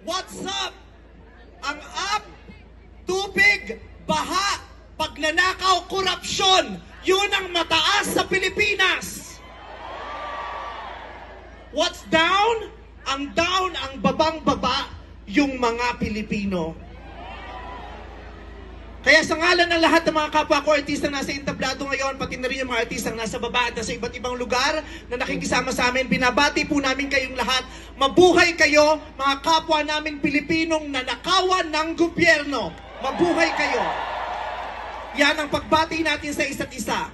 What's up? Ang up, tubig, baha, pagnanakaw, korupsyon, yun ang mataas sa Pilipinas. What's down? Ang down, ang babang-baba, yung mga Pilipino. Kaya sa ngalan ng lahat ng mga kapwa ko artistang nasa entablado ngayon, pati na rin yung mga artistang nasa baba at nasa iba't ibang lugar na nakikisama sa amin, binabati po namin kayong lahat. Mabuhay kayo, mga kapwa namin Pilipinong nanakawan ng gobyerno. Mabuhay kayo. Yan ang pagbati natin sa isa't isa.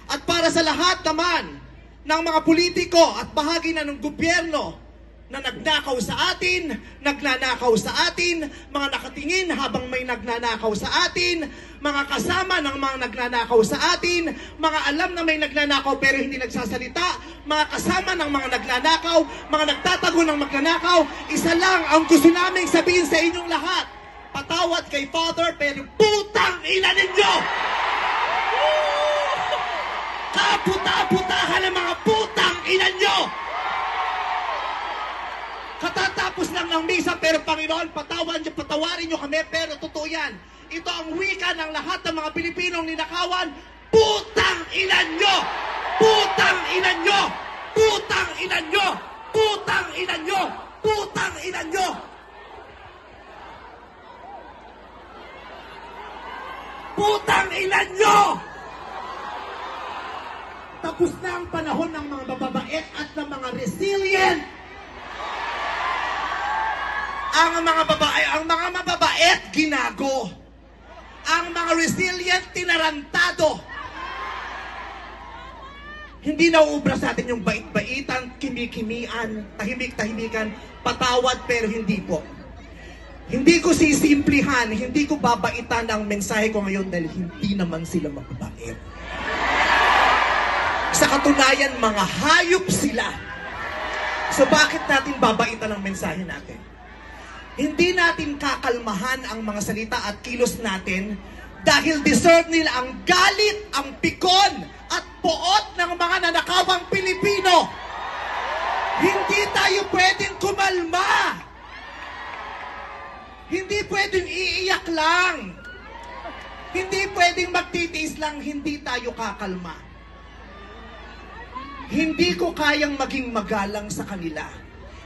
At para sa lahat naman ng mga politiko at bahagi na ng gobyerno na nagnakaw sa atin, nagnanakaw sa atin, mga nakatingin habang may nagnanakaw sa atin, mga kasama ng mga nagnanakaw sa atin, mga alam na may nagnanakaw pero hindi nagsasalita, mga kasama ng mga nagnanakaw, mga nagtatago ng magnanakaw, isa lang ang gusto naming sabihin sa inyong lahat. Patawad kay Father pero putang ina ninyo! Kaputa-putahan ng mga putang ina nyo! Katatapos lang ng misa, pero Panginoon, patawarin nyo kami, pero totoo yan. Ito ang wika ng lahat ng mga Pilipinong ninakawan, putang ina nyo! Putang ina nyo! Putang ina nyo! Putang ina nyo! Putang ina nyo! Putang ina nyo! Tapos na ang panahon ng mga mababait at ng mga resilient. Ang mga mababait, ginago. Ang mga resilient, tinarantado. Hindi nauubra sa atin yung bait-baitan, kimi-kimian, tahimik-tahimikan, patawad pero hindi po. Hindi ko sisimplihan, hindi ko babaitan ang mensahe ko ngayon dahil hindi naman sila mababait. Sa katunayan, mga hayop sila. So bakit natin babaitan ang mensahe natin? Hindi natin kakalmahan ang mga salita at kilos natin dahil deserve nila ang galit, ang pikon at poot ng mga nanakawang Pilipino. Hindi tayo pwedeng kumalma. Hindi pwedeng iiyak lang. Hindi pwedeng magtitiis lang, hindi tayo kakalma. Hindi ko kayang maging magalang sa kanila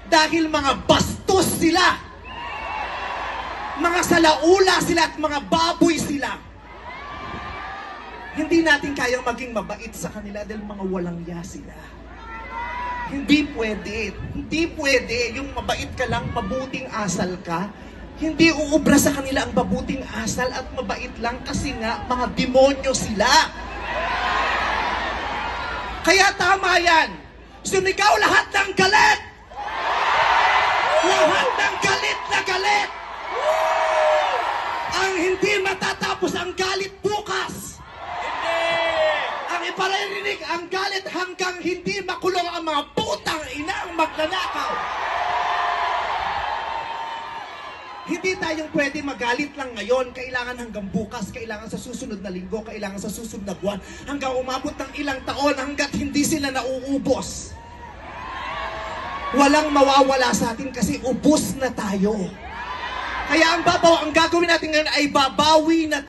dahil mga bastos sila. Mga salaula sila at mga baboy sila. Hindi natin kayang maging mabait sa kanila dahil mga walang ya sila. Hindi pwede. Hindi pwede. Yung mabait ka lang, mabuting asal ka. Hindi uubra sa kanila ang mabuting asal at mabait lang kasi nga mga demonyo sila. Kaya tama yan. Sumigaw lahat ng galit. Lahat ng galit na galit. Ang hindi matatapos ang galit bukas. Ang iparirinig ang galit hanggang hindi makulong ang mga putang ina ang magnanakaw. Hindi tayong pwede magalit lang ngayon. Kailangan hanggang bukas, kailangan sa susunod na linggo, kailangan sa susunod na buwan, hanggang umabot ng ilang taon hanggat hindi sila nauubos. Walang mawawala sa atin kasi ubos na tayo. Kaya ang gagawin natin ngayon ay babawi na